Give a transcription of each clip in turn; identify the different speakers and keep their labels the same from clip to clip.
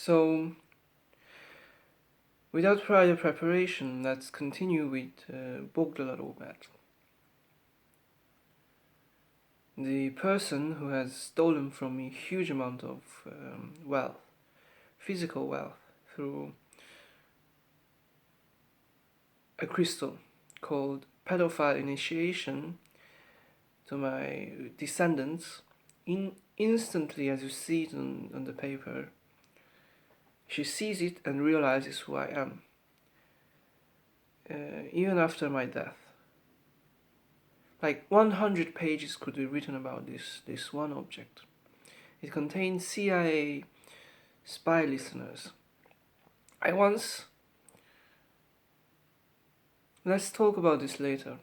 Speaker 1: So, without prior preparation, let's continue with Bogdalarovet. The person who has stolen from me a huge amount of wealth, physical wealth, through a crystal called pedophile initiation to my descendants. Instantly, as you see it on the paper, she sees it and realizes who I am, even after my death. Like 100 pages could be written about this one object. It contains CIA spy listeners. Let's talk about this later.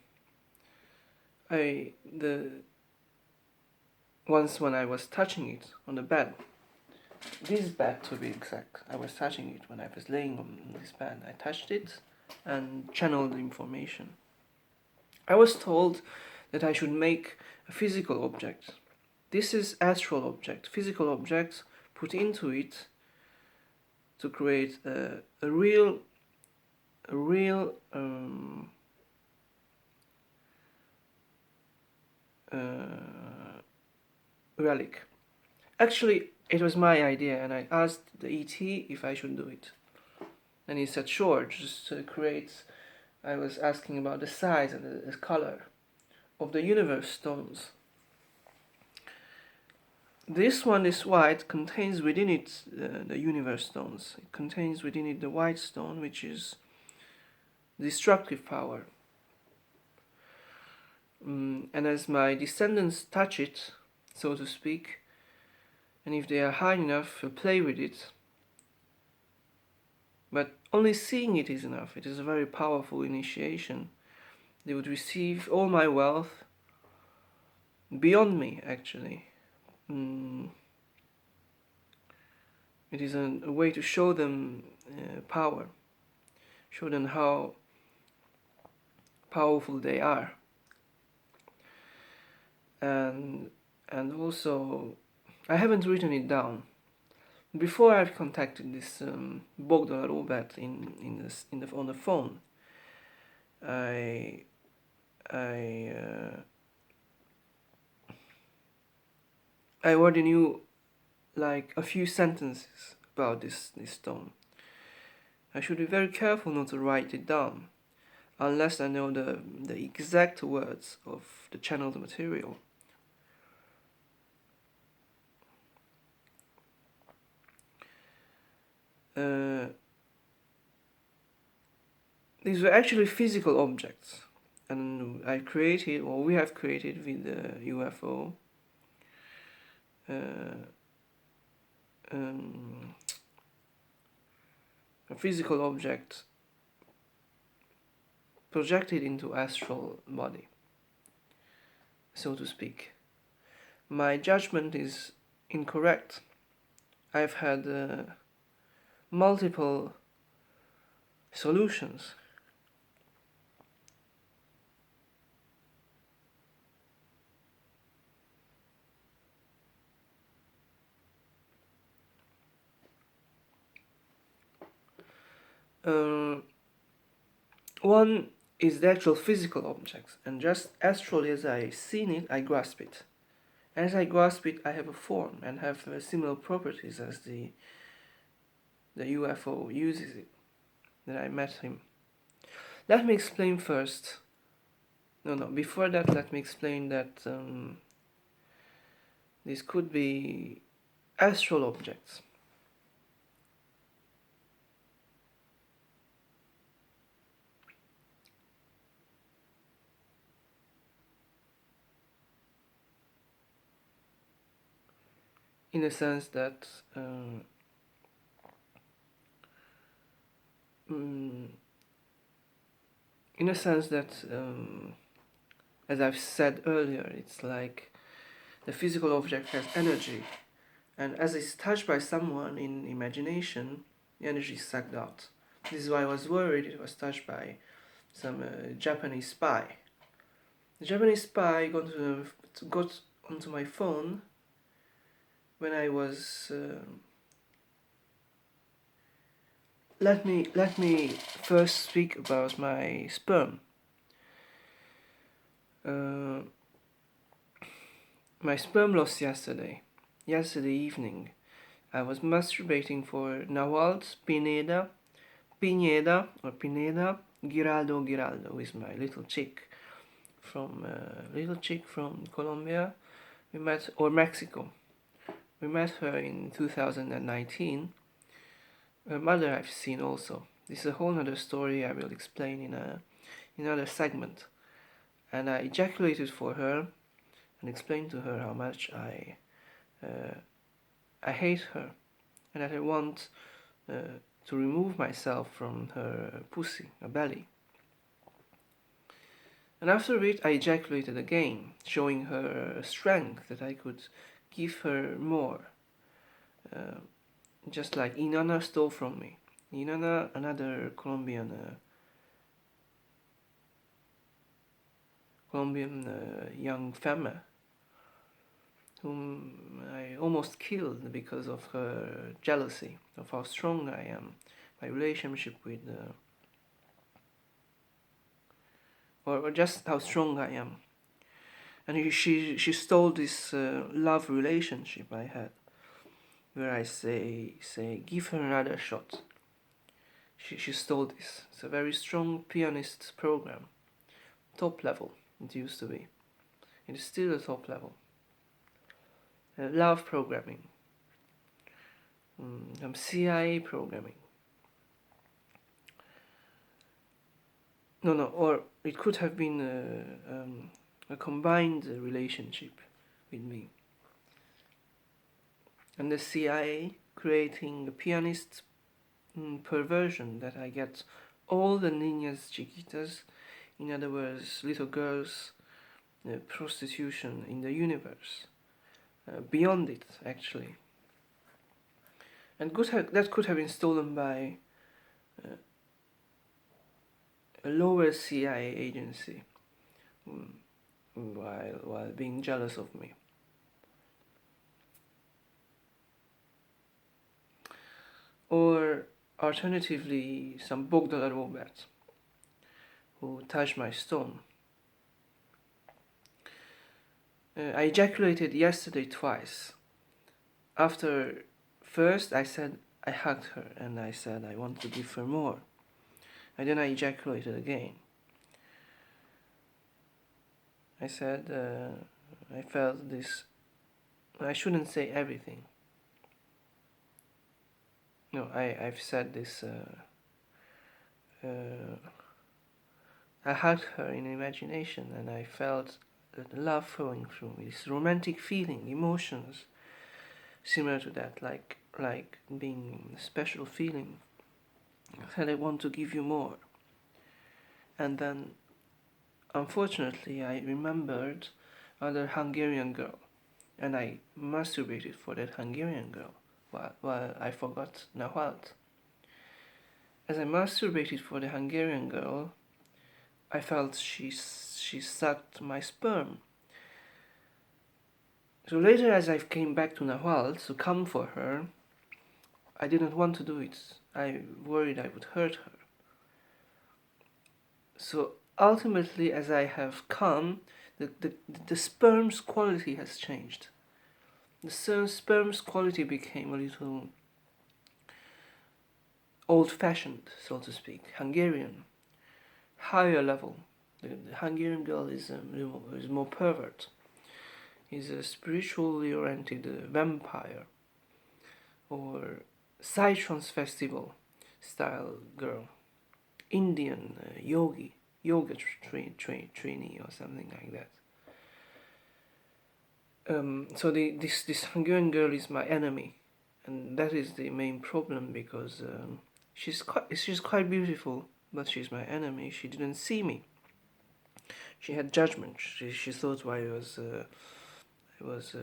Speaker 1: Once when I was touching it on the bed, this bed to be exact, I was touching it when I was laying on this bed. I touched it and channeled the information. I was told that I should make a physical object. This is astral object, physical objects put into it to create a real relic. Actually, it was my idea, and I asked the ET if I should do it. And he said, sure, just create. I was asking about the size and the color of the universe stones. This one is white, contains within it the universe stones. It contains within it the white stone, which is destructive power. And as my descendants touch it, so to speak, and if they are high enough to play with it, but only seeing it is enough. It is a very powerful initiation. They would receive all my wealth beyond me, actually. It is a way to show them power, show them how powerful they are. And also, I haven't written it down. Before I've contacted this Bogdalarovet on the phone, I already knew like a few sentences about this stone. I should be very careful not to write it down, unless I know the exact words of the channeled material. These were actually physical objects, and we have created with the UFO a physical object projected into astral body, so to speak. My judgment is incorrect. I've had multiple solutions. One is the actual physical objects, and just astrally as I seen it, I grasp it. As I grasp it, I have a form and have similar properties as the UFO uses it, that I met him. Let me explain first. Before that, let me explain that these could be astral objects. In a sense that as I've said earlier, it's like the physical object has energy, and as it's touched by someone in imagination, the energy is sucked out. This is why I was worried it was touched by some Japanese spy. The Japanese spy got onto my phone when I was let me first speak about my sperm. Uh, my sperm loss yesterday. Yesterday evening, I was masturbating for Nawalt Pineda Giraldo is my little chick from Colombia. We met or Mexico. We met her in 2019. Her mother I've seen also. This is a whole other story I will explain in another segment. And I ejaculated for her and explained to her how much I hate her and that I want to remove myself from her pussy, her belly. And after it, I ejaculated again, showing her strength that I could give her more. Just like Inanna stole from me. Inanna, another Colombian young femme whom I almost killed because of her jealousy of how strong I am, my relationship with, or just how strong I am. And she stole this love relationship I had, where I say give her another shot. She stole this. It's a very strong pianist program, top level. It used to be. It is still a top level. Love programming. CIA programming. No, or it could have been a combined relationship with me. And the CIA creating a pianist perversion that I get all the niñas chiquitas, in other words, little girls, prostitution in the universe, beyond it actually. And that could have been stolen by a lower CIA agency while being jealous of me. Or alternatively, some Bogdala Robert who touched my stone. I ejaculated yesterday twice. After first I said I hugged her and I said I want to give her more. And then I ejaculated again. I said I felt this. I shouldn't say everything. No, I've said this. I hugged her in imagination and I felt the love flowing through me, this romantic feeling, emotions similar to that, like being a special feeling. I said I want to give you more. And then, unfortunately, I remembered another Hungarian girl, and I masturbated for that Hungarian girl while I forgot Nawalt. As I masturbated for the Hungarian girl, I felt she sucked my sperm. So later, as I came back to Nawalt to come for her, I didn't want to do it. I worried I would hurt her. So ultimately, as I have come, the sperm's quality has changed. The sperm's quality became a little old-fashioned, so to speak, Hungarian, higher level. The Hungarian girl is more pervert. Is a spiritually oriented vampire or Psytrance festival style girl, Indian yoga trainee or something like that. So this Hungarian girl is my enemy, and that is the main problem because she's quite beautiful, but she's my enemy. She didn't see me. She had judgment. She thought I was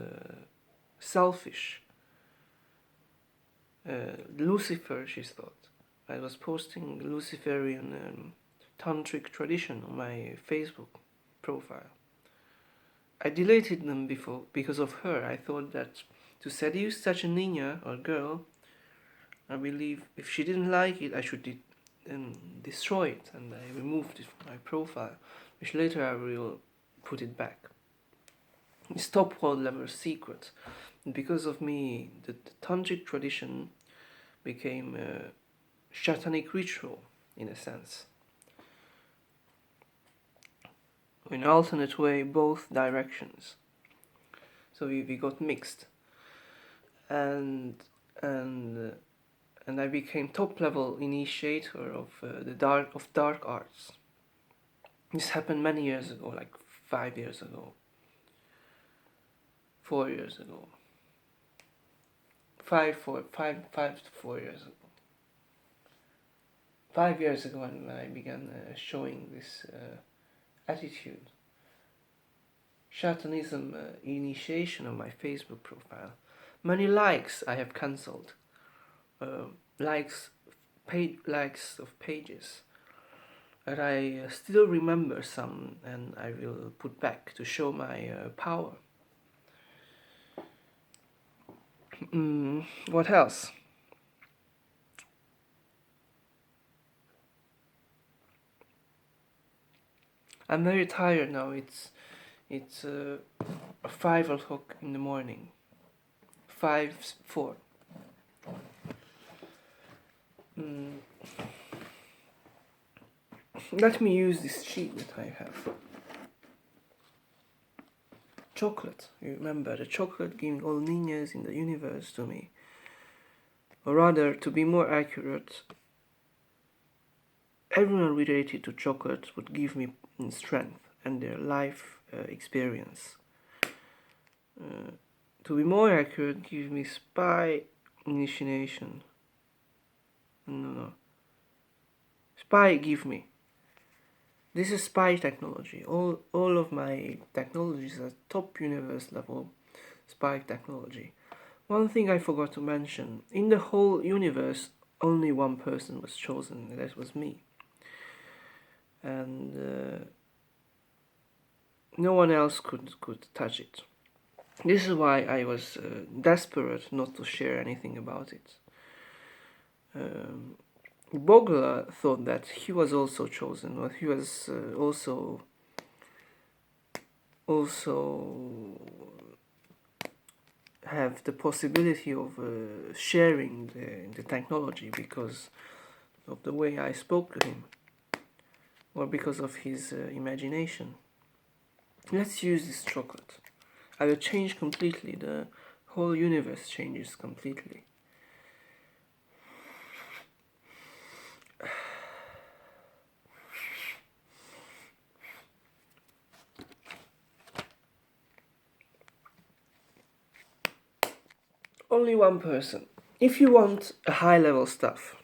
Speaker 1: selfish. Lucifer, she thought. I was posting Luciferian tantric tradition on my Facebook profile. I deleted them before because of her. I thought that to seduce such a niña or girl, I believe if she didn't like it, I should destroy it, and I removed it from my profile, which later I will put it back. It's top world level secret. And because of me, the tantric tradition became a shatanic ritual, in a sense. In an alternate way, both directions. So we got mixed, and and and I became top level initiator of the dark arts. This happened many years ago, like 5 years ago, 4 years ago, 5 to 4 years ago. 5 years ago, when I began showing this attitude, Shatanism initiation on my Facebook profile. Many likes I have cancelled. Likes of pages. But I still remember some, and I will put back to show my power. What else? I'm very tired now. It's 5 o'clock in the morning. 4. Let me use this sheet that I have. Chocolate. You remember the chocolate giving all niñas in the universe to me. Or rather, to be more accurate, everyone related to chocolate would give me strength and their life experience. To be more accurate, give me spy initiation. No. Spy give me. This is spy technology. All of my technologies are top universe level spy technology. One thing I forgot to mention, in the whole universe, only one person was chosen, and that was me. And no one else could touch it. This is why I was desperate not to share anything about it. Bogla thought that he was also chosen, but he was also have the possibility of sharing the technology because of the way I spoke to him, or because of his imagination. Let's use this chocolate. I will change completely. The whole universe changes completely. Only one person. If you want a high level stuff,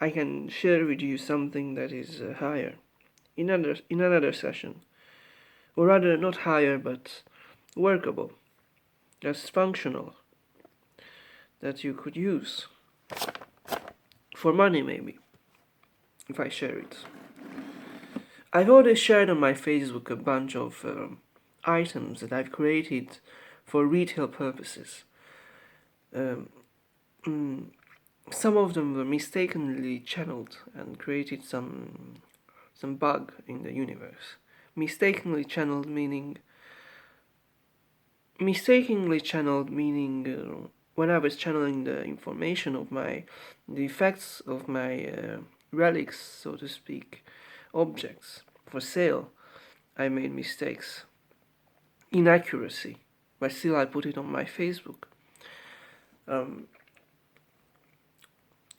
Speaker 1: I can share with you something that is higher in another session, or rather not higher but workable, just functional, that you could use for money maybe, if I share it. I've already shared on my Facebook a bunch of items that I've created for retail purposes. Some of them were mistakenly channeled and created some bug in the universe. Mistakenly channeled meaning when I was channeling the information of the effects of my relics, so to speak, objects for sale, I made mistakes, inaccuracy, but still I put it on my Facebook,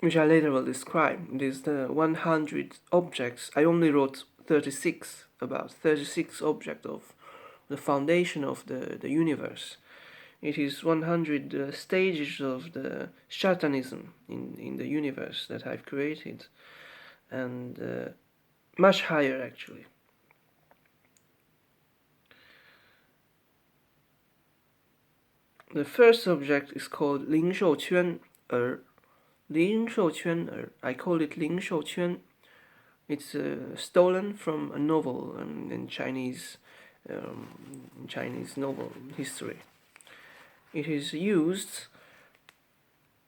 Speaker 1: which I later will describe. There's the 100 objects. I only wrote 36 objects of the foundation of the universe. It is 100 stages of the Shatanism in the universe that I've created, and much higher actually. The first object is called 灵兽圈儿. 灵兽圈儿. I call it 灵兽圈. It's stolen from a novel in Chinese novel history. It is used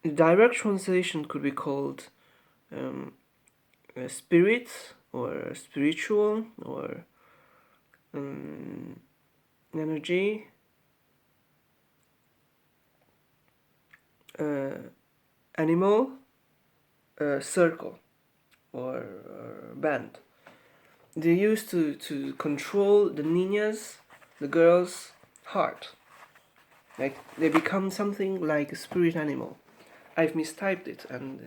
Speaker 1: The direct translation could be called spirit or spiritual or energy, animal, circle or band. They used to control the niñas, the girls' heart. Like they become something like a spirit animal. I've mistyped it and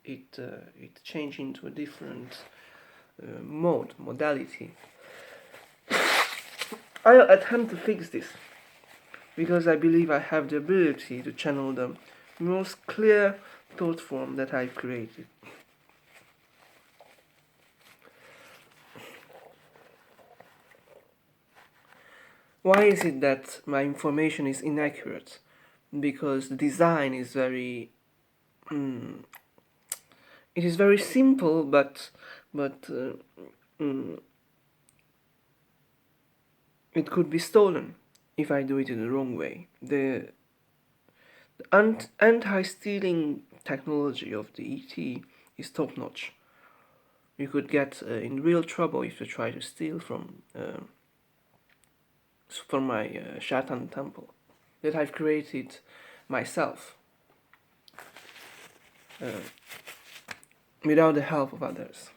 Speaker 1: it changed into a different modality. I'll attempt to fix this because I believe I have the ability to channel the most clear thought form that I've created. Why is it that my information is inaccurate? Because the design is very it is very simple, but it could be stolen if I do it in the wrong way. The anti-stealing technology of the ET is top-notch. You could get in real trouble if you try to steal from my Shatan temple that I've created myself without the help of others.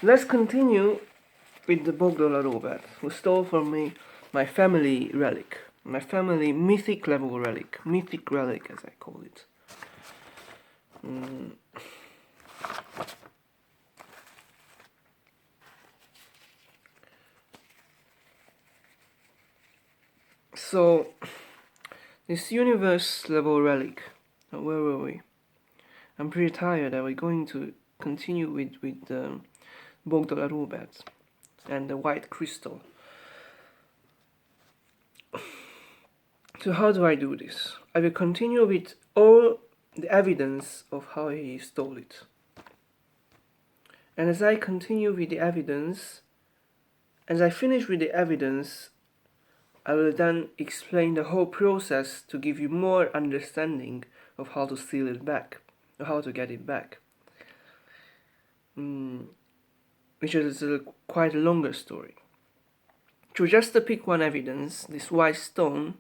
Speaker 1: Let's continue with the Bogdola Robert, who stole from me my family relic, my family mythic level relic, mythic relic as I call it. So, this universe level relic, where were we? I'm pretty tired. Are we going to continue with Bogdola Robert and the white crystal? So how do I do this? I will continue with all the evidence of how he stole it. And as I continue with the evidence, as I finish with the evidence, I will then explain the whole process to give you more understanding of how to steal it back, or how to get it back. Which is quite a longer story. To just to pick one evidence, this white stone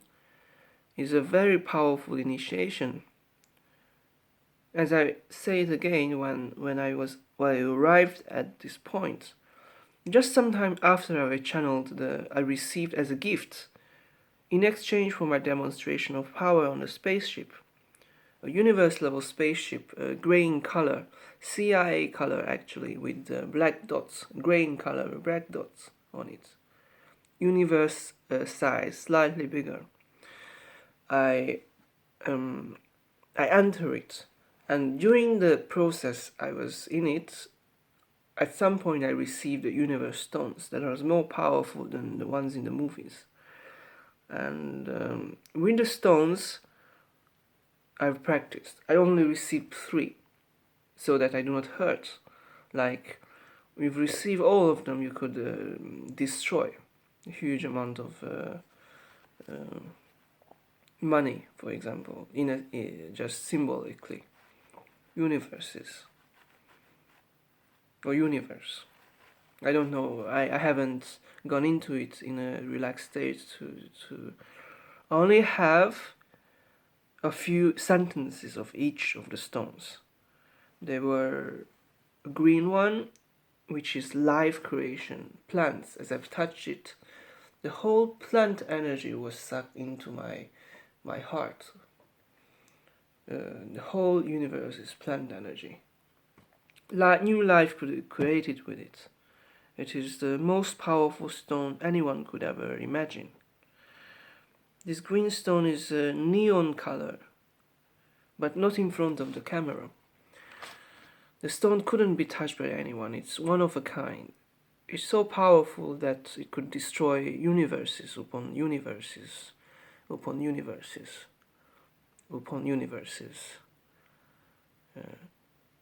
Speaker 1: is a very powerful initiation. As I say it again, when I arrived at this point, just some time after I channeled I received as a gift, in exchange for my demonstration of power on a spaceship, a universe-level spaceship, grey in color, CIA color actually, with black dots, grey in color, black dots on it. Universe size, slightly bigger. I enter it, and during the process I was in it, at some point I received the universe stones that are more powerful than the ones in the movies. And with the stones I've practiced. I only received 3, so that I do not hurt. Like, if you receive all of them, you could destroy a huge amount of money, for example, just symbolically. Universes. Or universe. I don't know. I haven't gone into it in a relaxed state to only have a few sentences of each of the stones. There were a green one, which is life creation, plants. As I've touched it, the whole plant energy was sucked into my heart. The whole universe is plant energy. New life created with it. It is the most powerful stone anyone could ever imagine. This green stone is a neon color, but not in front of the camera. The stone couldn't be touched by anyone. It's one of a kind. It's so powerful that it could destroy universes upon universes, upon universes, upon universes,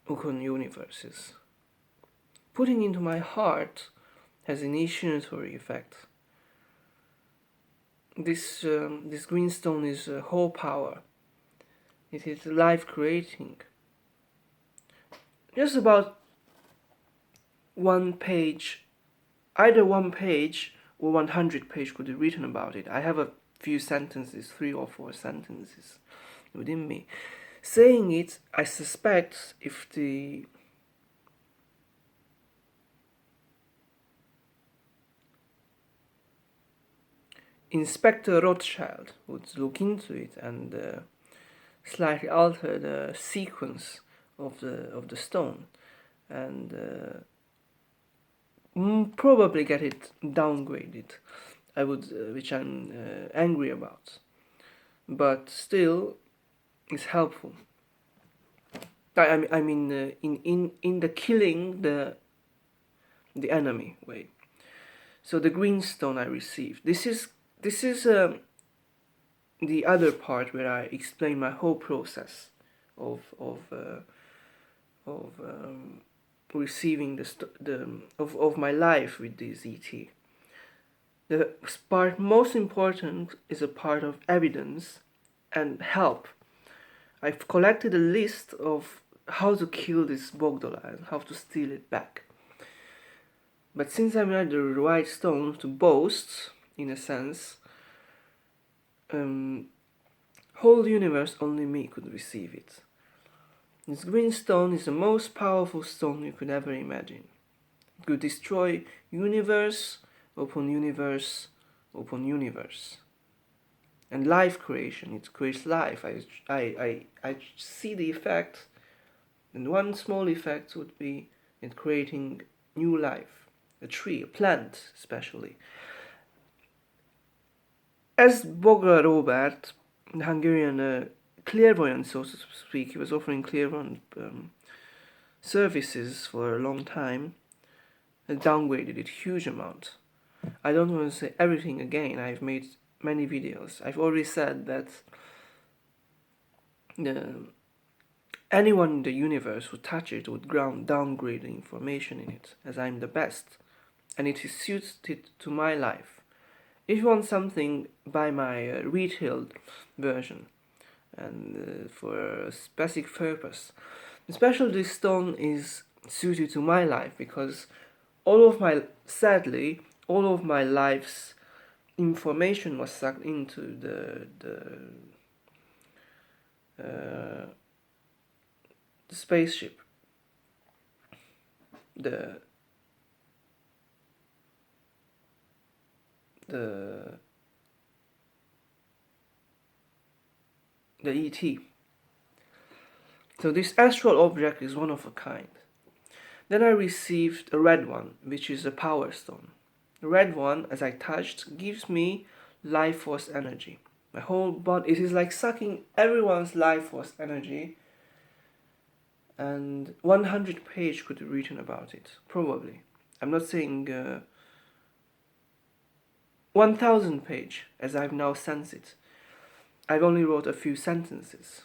Speaker 1: upon universes. Putting into my heart has an initiatory effect. this green stone is whole power. It is life creating. Just about one page, either one page or 100 page could be written about it. I have a few sentences, 3 or 4 sentences within me. Saying it, I suspect if the Inspector Rothschild would look into it and slightly alter the sequence of the stone and probably get it downgraded. I would, which I'm angry about, but still, it's helpful. I mean, in the killing the enemy way. So the green stone I received. This is the other part where I explain my whole process of receiving of my life with this ET. The part most important is a part of evidence and help. I've collected a list of how to kill this Bogdola and how to steal it back. But since I'm not the right stone to boast, in a sense, whole universe only me could receive it. This green stone is the most powerful stone you could ever imagine. It could destroy universe upon universe upon universe. And life creation, it creates life. I see the effect, and one small effect would be in creating new life, a tree, a plant especially. As Boga Robert, the Hungarian clairvoyant, so to speak, he was offering clairvoyant services for a long time, and downgraded it huge amount. I don't want to say everything again. I've made many videos. I've already said that anyone in the universe who touch it would downgrade the information in it, as I'm the best, and it is suited to my life. If you want something, buy my retailed version, and for a specific purpose. Especially this stone is suited to my life because sadly, all of my life's information was sucked into the spaceship, the ET. So this astral object is one of a kind. Then I received a red one, which is a power stone. The red one, as I touched, gives me life force energy. My whole body, it is like sucking everyone's life force energy, and 100 page could be written about it, probably. I'm not saying 1000 page, as I've now sensed it. I've only wrote a few sentences.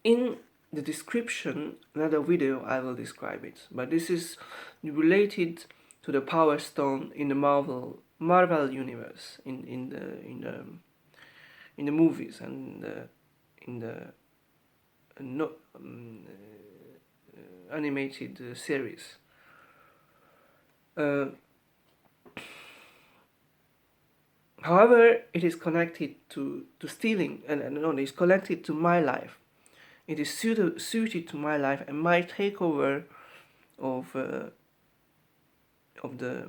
Speaker 1: In the description, another video, I will describe it. But this is related to the Power Stone in the Marvel universe, in the movies and in the animated series. However, it is connected to stealing, and no, it's connected to my life. It is suited to my life and my takeover of the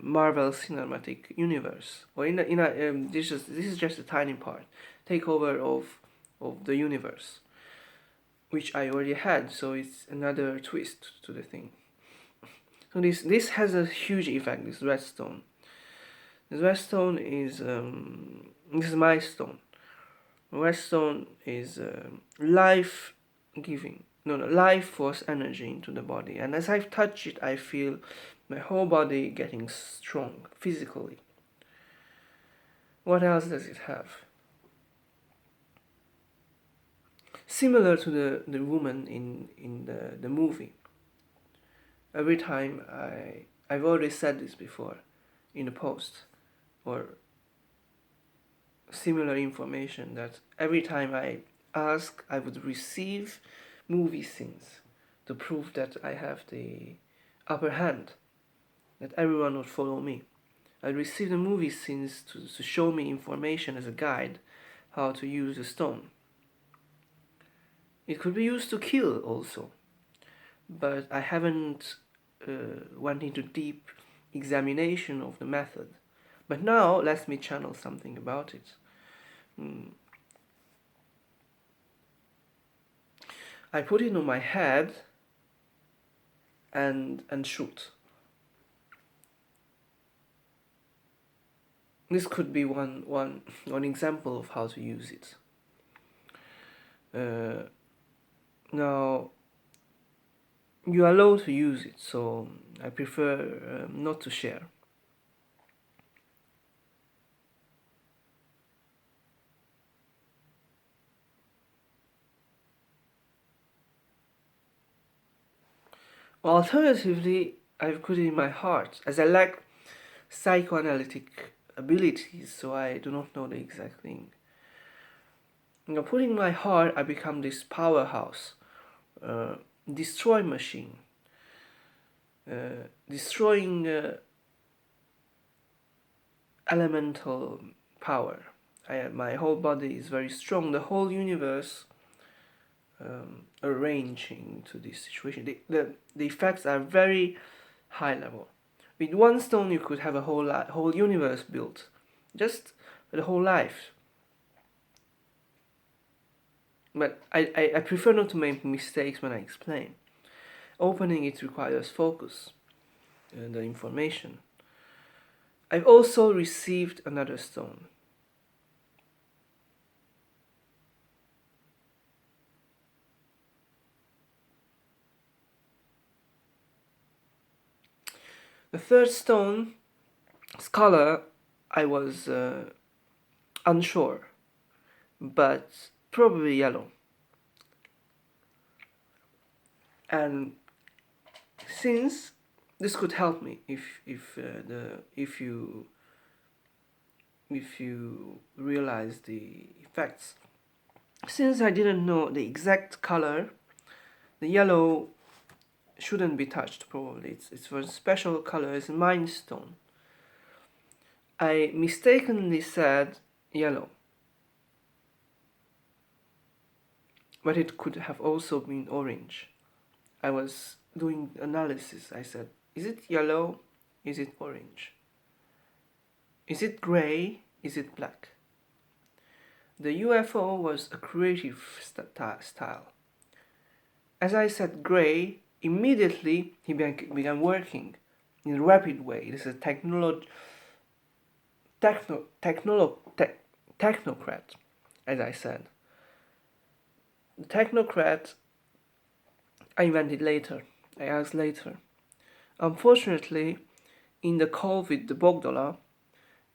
Speaker 1: Marvel Cinematic Universe. Or this is just a tiny part. Takeover of the universe, which I already had. So it's another twist to the thing. So this has a huge effect. This redstone. This redstone is this is my stone. Redstone is life giving, life force energy into the body, and as I touch it, I feel my whole body getting strong physically. What else does it have? Similar to the woman in the movie. Every time I've already said this before in a post, or similar information that every time I ask, I would receive movie scenes to prove that I have the upper hand, that everyone would follow me. I received the movie scenes to show me information as a guide how to use the stone. It could be used to kill also, but I haven't went into deep examination of the method. But now let me channel something about it. I put it on my head and shoot. This could be one example of how to use it. Now, you are allowed to use it, so I prefer not to share. Alternatively, I've put it in my heart, as I lack psychoanalytic abilities, so I do not know the exact thing. Now, putting my heart, I become this powerhouse, destroy machine, destroying elemental power. My whole body is very strong. The whole universe arranging to this situation. The effects are very high level. With one stone, you could have a whole universe built, just the whole life. But I prefer not to make mistakes when I explain. Opening it requires focus and the information. I've also received another stone. The third stone's color, I was unsure, but probably yellow. And since this could help me if you realize the effects. Since I didn't know the exact color, the yellow shouldn't be touched. Probably it's for a special color. It's Mind Stone. I mistakenly said yellow, but it could have also been orange. I was doing analysis. I said, is it yellow? Is it orange? Is it gray? Is it black? The UFO was a creative style. As I said gray, immediately he began working in a rapid way. This is a technocrat, as I said. The technocrat I invented later. I asked later. Unfortunately, in the call with the Bogdola,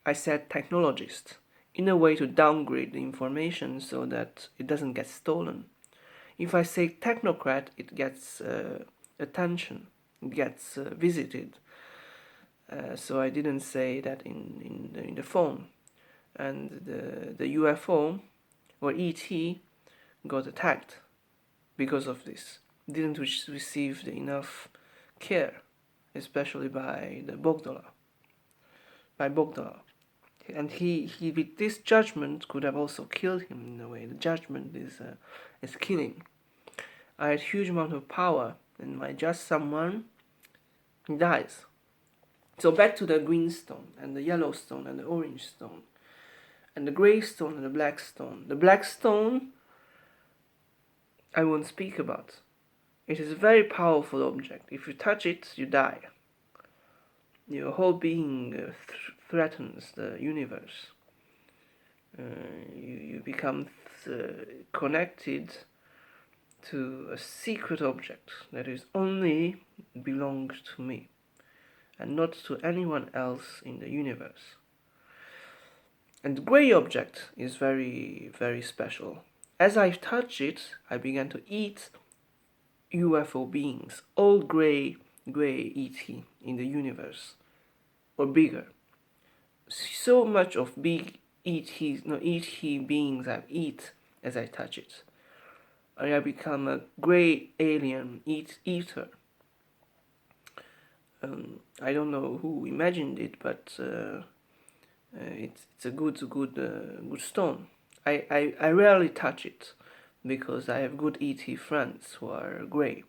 Speaker 1: I said technologist in a way to downgrade the information so that it doesn't get stolen. If I say technocrat, it gets attention, it gets visited. So I didn't say that in the phone. And the UFO or ET got attacked because of this. Didn't receive enough care, especially by the Bogdola. And he with this judgment could have also killed him in a way. The judgment is killing. I had huge amount of power, and when I judge someone, he dies. So back to the green stone and the yellow stone and the orange stone and the gray stone and the black stone. The black stone I won't speak about. It is a very powerful object. If you touch it, you die. Your whole being threatens the universe. You become connected to a secret object that is only belongs to me and not to anyone else in the universe. And the gray object is very, very special. As I touched it, I began to eat UFO beings, all gray ET in the universe, or bigger. So much of big ET beings I eat as I touch it. I become a grey alien eater. I don't know who imagined it, but it's a good stone. I rarely touch it because I have good ET friends who are grey,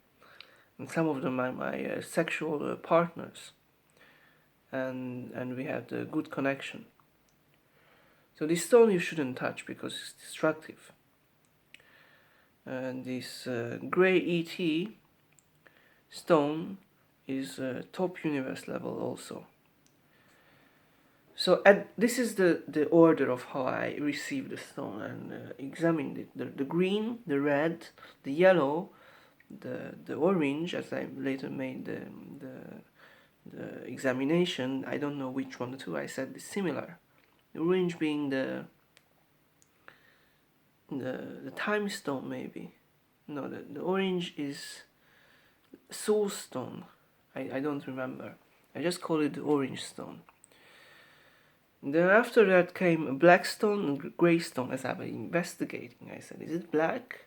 Speaker 1: and some of them are my sexual partners, and we have the good connection. So this stone you shouldn't touch because it's destructive. And this grey ET stone is top universe level also. So this is the order of how I received the stone and examined it. The green, the red, the yellow, the orange, as I later made the examination. I don't know which one the two. I said is similar. The orange being the time stone maybe. No, the orange is soul stone. I don't remember. I just call it the orange stone. Then after that came a black stone and grey stone. As I was investigating, I said, is it black?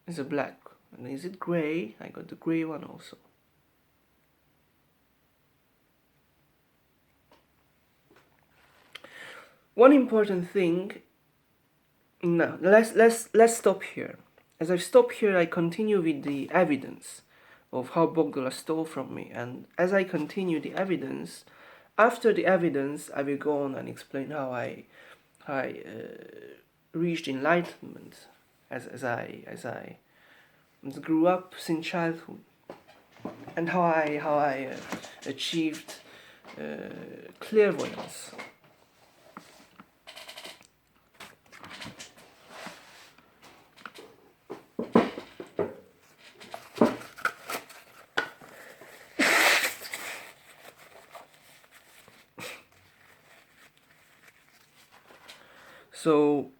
Speaker 1: It's a black. And is it grey? I got the grey one also. One important thing. Now let's stop here. As I stop here, I continue with the evidence of how Bogdala stole from me, and as I continue the evidence, after the evidence, I will go on and explain how I reached enlightenment as I grew up since childhood, and how I achieved clairvoyance. So,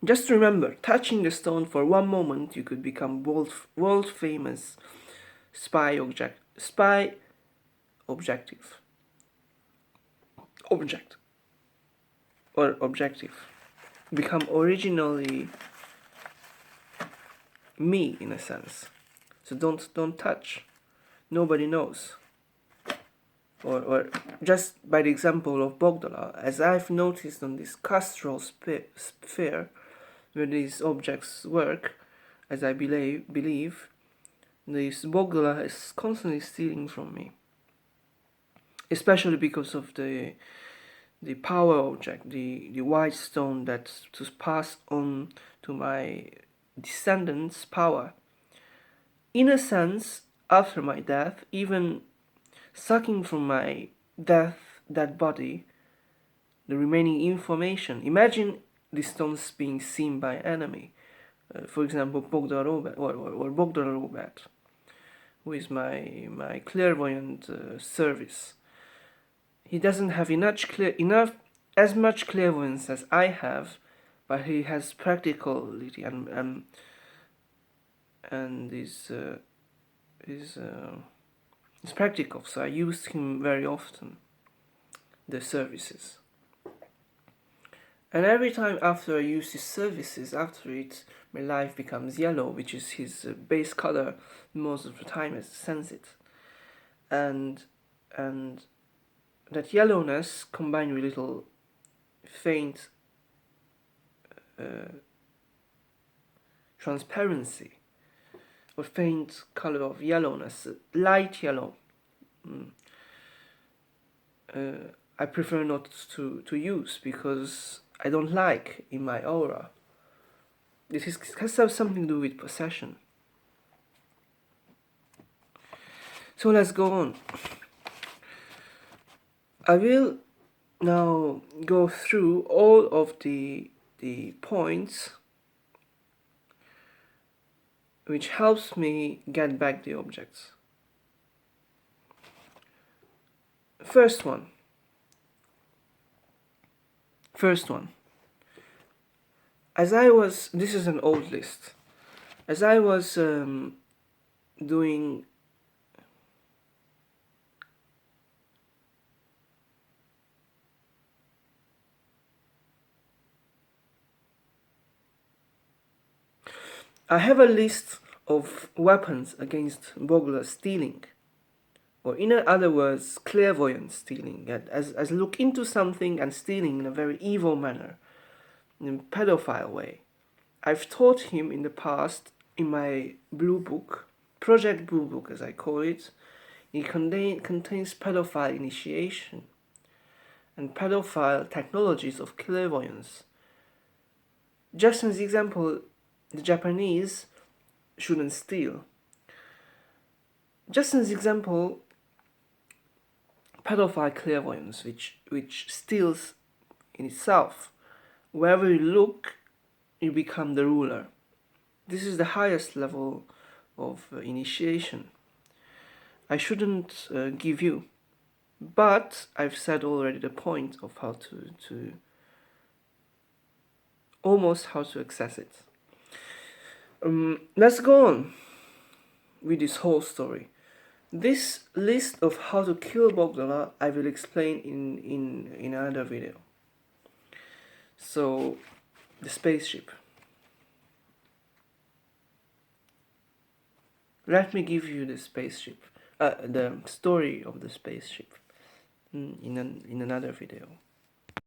Speaker 1: just remember, touching the stone for one moment, you could become world famous spy object, become originally me in a sense. So don't touch. Nobody knows. Or just by the example of Bogdala, as I've noticed on this castral sphere where these objects work, as I believe, this Bogdala is constantly stealing from me. Especially because of the power object, the white stone that's to pass on to my descendants' power. In a sense, after my death, even sucking from my dead body the remaining information. Imagine the stones being seen by enemy. For example, Bogdala Robert or Bogdala Robert, who is my clairvoyant service. He doesn't have as much clairvoyance as I have, but he has practicality and is practical. So I use him very often. The services. And every time after I use his services, after it, my life becomes yellow, which is his base color most of the time I sense it. And that yellowness combined with little faint transparency or faint color of yellowness, light yellow. I prefer not to use because I don't like in my aura. It has something to do with possession. So let's go on. I will now go through all of the points which helps me get back the objects. First one. This is an old list. As I was doing I have a list of weapons against burglar stealing, or in other words, clairvoyant stealing, as look into something and stealing in a very evil manner, in a pedophile way. I've taught him in the past in my blue book, Project Blue Book as I call it. It contains pedophile initiation and pedophile technologies of clairvoyance. Just as example, the Japanese shouldn't steal. Just as example, pedophile clairvoyance, which steals in itself. Wherever you look, you become the ruler. This is the highest level of initiation. I shouldn't give you, but I've said already the point of how to almost how to access it. Let's go on with this whole story. This list of how to kill Bogdala I will explain in another video. So, the spaceship. Let me give you the spaceship, the story of the spaceship in another video.